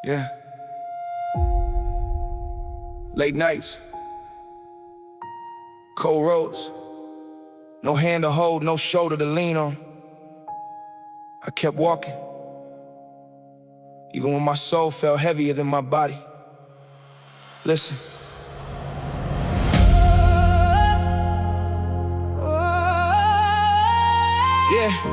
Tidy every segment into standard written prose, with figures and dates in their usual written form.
Yeah. Late nights, cold roads, no hand to hold, no shoulder to lean on. I kept walking, even when my soul felt heavier than my body. Listen. Yeah.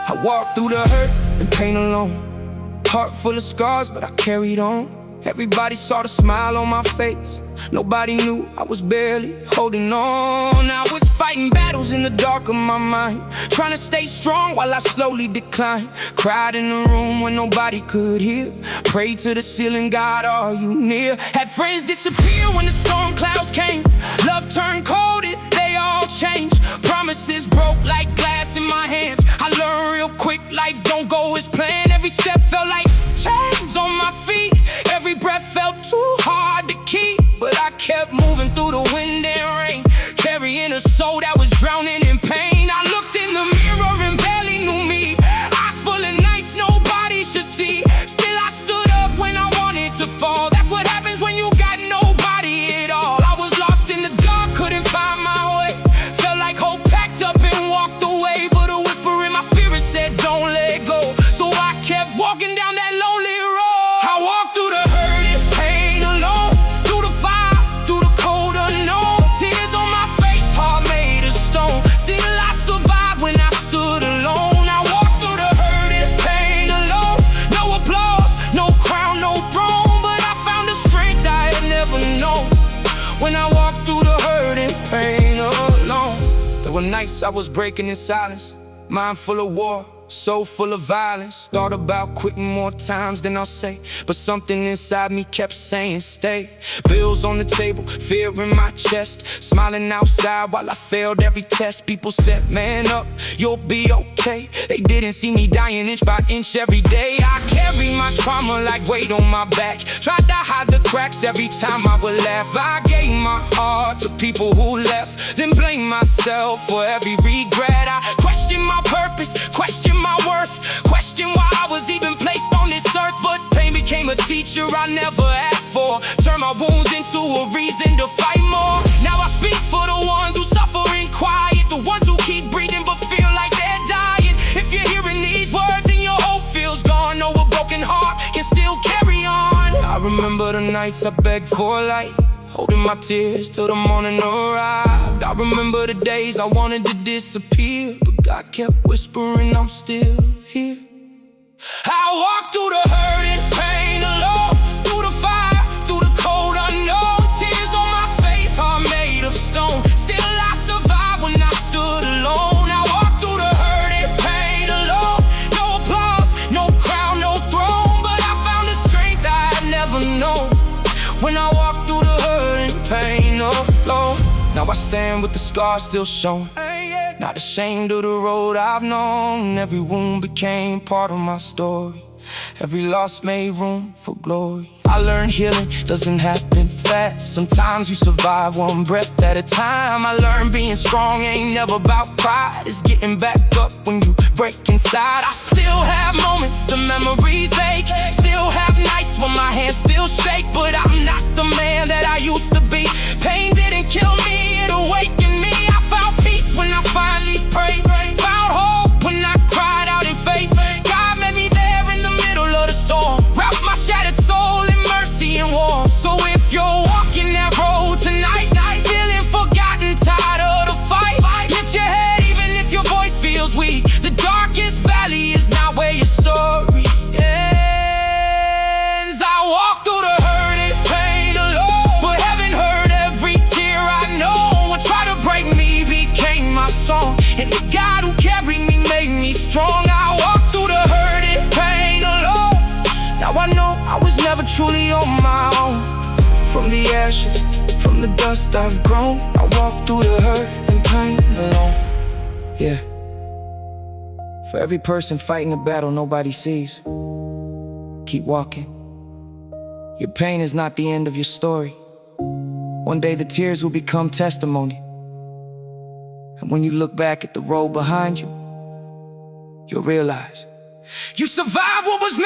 I walked through the hurt and pain alone. Heart full of scars, but I carried on. Everybody saw the smile on my face. Nobody knew I was barely holding on. I was fighting battles in the dark of my mind, trying to stay strong while I slowly declined. Cried in the room when nobody could hear. Prayed to the ceiling, God, are you near? Had friends disappear when the storm clouds came. Love turned cold, they all changed. Promises broke like glass in my hands. I learned real quick, life don't go as planned. Every step felt like chains on my feet. Every breath felt too hard to keep. But I kept moving through the wind and rain, carrying a soul that was drowning in pain. I looked in the mirror and barely knew me. Eyes full of nights nobody should see. Still I stood up when I wanted to fall. That's what happens when you got nobody at all. I was lost in the dark, couldn't find my way. Felt like hope packed up and walked away. But a whisper in my spirit said don't let go. So I kept walking down that lonely road. I walked through the hurt and pain alone, through the fire, through the cold unknown. Tears on my face, heart made of stone. Still I survived when I stood alone. I walked through the hurt and pain alone. No applause, no crown, no throne. But I found a strength I had never known when I walked through the hurt and pain alone. There were nights I was breaking in silence, mind full of war, soul full of violence. Thought about quitting more times than I'll say, but something inside me kept saying stay. Bills on the table, fear in my chest, smiling outside while I failed every test. People said, man up, you'll be okay. They didn't see me dying inch by inch every day. I carry my trauma like weight on my back, tried to hide the cracks every time I would laugh. I gave my heart to people who left, then blamed myself for every regret. I questioned my purpose, questioned my worth, question why I was even placed on this earth. But pain became a teacher I never asked for, turned my wounds into a reason to fight more. Now I speak for the ones who suffer in quiet, the ones who keep breathing but feel like they're dying. If you're hearing these words and your hope feels gone, know a broken heart can still carry on. I remember the nights I begged for light, holding my tears till the morning arrived. I remember the days I wanted to disappear, but God kept whispering I'm still here. I walked through the hurt and pain alone, through the fire, through the cold unknown. Tears on my face, heart made of stone. Still I survived when I stood alone. I walked through the hurt and pain alone. No applause, no crown, no throne. But I found a strength I had never known when I walked through the hurt and pain alone. Now I stand with the scars still showing, not ashamed of the road I've known. Every wound became part of my story, every loss made room for glory. I learned healing doesn't happen fast. Sometimes you survive one breath at a time. I learned being strong ain't never about pride, it's getting back up when you break inside. I still have moments the memories ache, still have nights when my hands still shake. But I'm not the man that I used to be. Pain didn't kill me, it awakened me. I found peace when I finally prayed, found hope when I cried out in faith. God met me there in the middle of the storm, wrapped my shattered soul in mercy and warmth. So if you're walking that road tonight, feeling forgotten, tired of the fight, lift your head even if your voice feels weak. The darkest valley is not where your story ends. I walk through the hurt and pain alone, but heaven heard every tear I know. What tried to break me became my song, and the God who carried me made me strong. I walk through the hurt and pain alone. Now I know I was never truly on my own. From the ashes, from the dust I've grown, I walk through the hurt and pain alone. Yeah. For every person fighting a battle nobody sees, keep walking. Your pain is not the end of your story. One day the tears will become testimony, and when you look back at the road behind you, you'll realize you survived what was